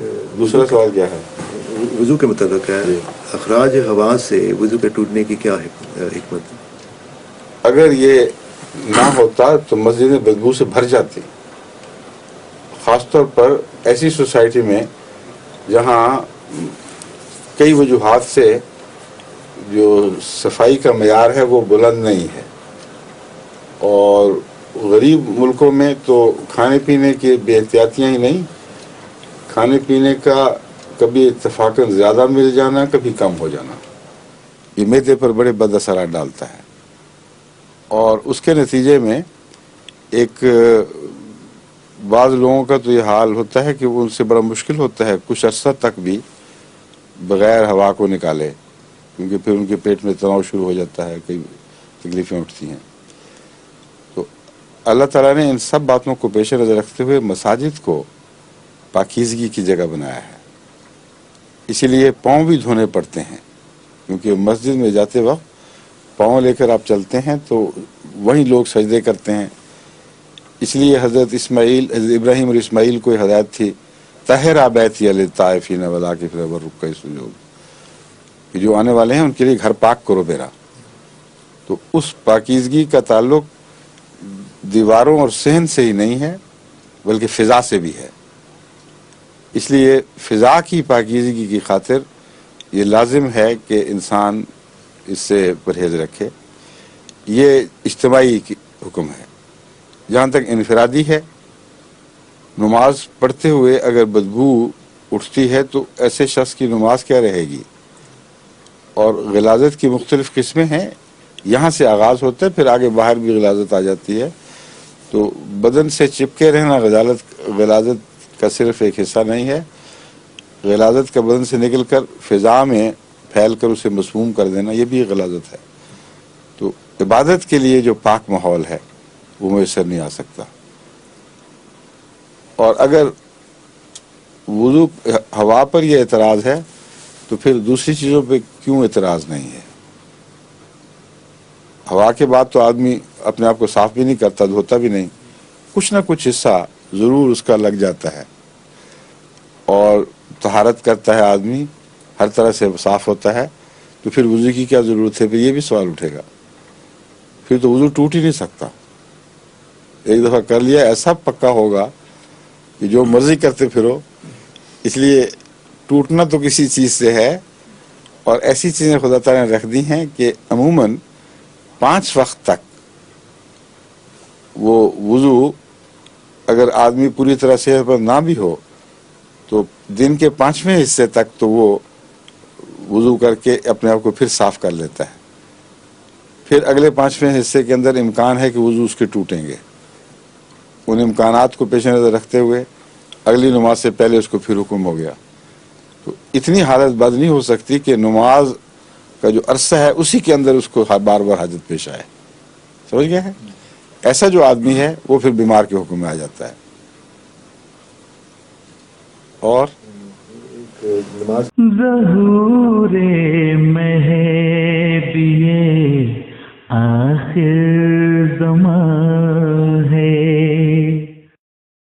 دوسرا سوال کیا ہے؟ وضو کے متعلق ہے، اخراج ہوا سے وضو کے ٹوٹنے کی کیا حکمت؟ اگر یہ نہ ہوتا تو مسجدیں بدبو سے بھر جاتی، خاص طور پر ایسی سوسائٹی میں جہاں کئی وجوہات سے جو صفائی کا معیار ہے وہ بلند نہیں ہے، اور غریب ملکوں میں تو کھانے پینے کی بے احتیاطیاں ہی نہیں، کھانے پینے کا کبھی اتفاقاً زیادہ مل جانا، کبھی کم ہو جانا، یہ معدے پر بڑے بد اثرات ڈالتا ہے، اور اس کے نتیجے میں ایک بعض لوگوں کا تو یہ حال ہوتا ہے کہ ان سے بڑا مشکل ہوتا ہے کچھ عرصہ تک بھی بغیر ہوا کو نکالے، کیونکہ پھر ان کے پیٹ میں تناؤ شروع ہو جاتا ہے، کئی تکلیفیں اٹھتی ہیں۔ تو اللہ تعالیٰ نے ان سب باتوں کو پیش نظر رکھتے ہوئے مساجد کو پاکیزگی کی جگہ بنایا ہے، اسی لیے پاؤں بھی دھونے پڑتے ہیں، کیونکہ مسجد میں جاتے وقت پاؤں لے کر آپ چلتے ہیں تو وہیں لوگ سجدے کرتے ہیں، اس لیے حضرت ابراہیم اور اسماعیل کو ہدایت تھی طہر بیتی للطائفین والعاکفین والرکع السجود، کہ جو آنے والے ہیں ان کے لیے گھر پاک کرو میرا۔ تو اس پاکیزگی کا تعلق دیواروں اور صحن سے ہی نہیں ہے بلکہ فضا سے بھی ہے، اس لیے فضا کی پاکیزگی کی خاطر یہ لازم ہے کہ انسان اس سے پرہیز رکھے۔ یہ اجتماعی حکم ہے۔ جہاں تک انفرادی ہے، نماز پڑھتے ہوئے اگر بدبو اٹھتی ہے تو ایسے شخص کی نماز کیا رہے گی؟ اور غلاظت کی مختلف قسمیں ہیں، یہاں سے آغاز ہوتا ہے، پھر آگے باہر بھی غلاظت آ جاتی ہے۔ تو بدن سے چپکے رہنا غلاظت کا صرف ایک حصہ نہیں ہے، غلاظت کا بدن سے نکل کر فضا میں پھیل کر اسے مسموم کر دینا یہ بھی غلاظت ہے۔ تو عبادت کے لیے جو پاک ماحول ہے وہ میسر نہیں آ سکتا، اور اگر وضو ہوا پر یہ اعتراض ہے تو پھر دوسری چیزوں پہ کیوں اعتراض نہیں ہے؟ ہوا کے بعد تو آدمی اپنے آپ کو صاف بھی نہیں کرتا، دھوتا بھی نہیں، کچھ نہ کچھ حصہ ضرور اس کا لگ جاتا ہے، اور طہارت کرتا ہے آدمی، ہر طرح سے صاف ہوتا ہے، تو پھر وضو کی کیا ضرورت ہے؟ پھر یہ بھی سوال اٹھے گا، پھر تو وضو ٹوٹ ہی نہیں سکتا۔ ایک دفعہ کر لیا ایسا پکا ہوگا کہ جو مرضی کرتے پھرو، اس لیے ٹوٹنا تو کسی چیز سے ہے، اور ایسی چیزیں خدا تعالیٰ نے رکھ دی ہیں کہ عموماً 5 وقت تک وہ وضو اگر آدمی پوری طرح صحت مند نہ بھی ہو تو دن کے 5ویں حصے تک تو وہ وضو کر کے اپنے آپ کو پھر صاف کر لیتا ہے، پھر اگلے 5ویں حصے کے اندر امکان ہے کہ وضو اس کے ٹوٹیں گے، ان امکانات کو پیش نظر رکھتے ہوئے اگلی نماز سے پہلے اس کو پھر حکم ہو گیا۔ تو اتنی حالت بد نہیں ہو سکتی کہ نماز کا جو عرصہ ہے اسی کے اندر اس کو بار بار حاجت پیش آئے، سمجھ گئے ہیں؟ ایسا جو آدمی ہے وہ پھر بیمار کے حکم میں آ جاتا ہے۔ اور ظہور مہدی آخر زمان ہے،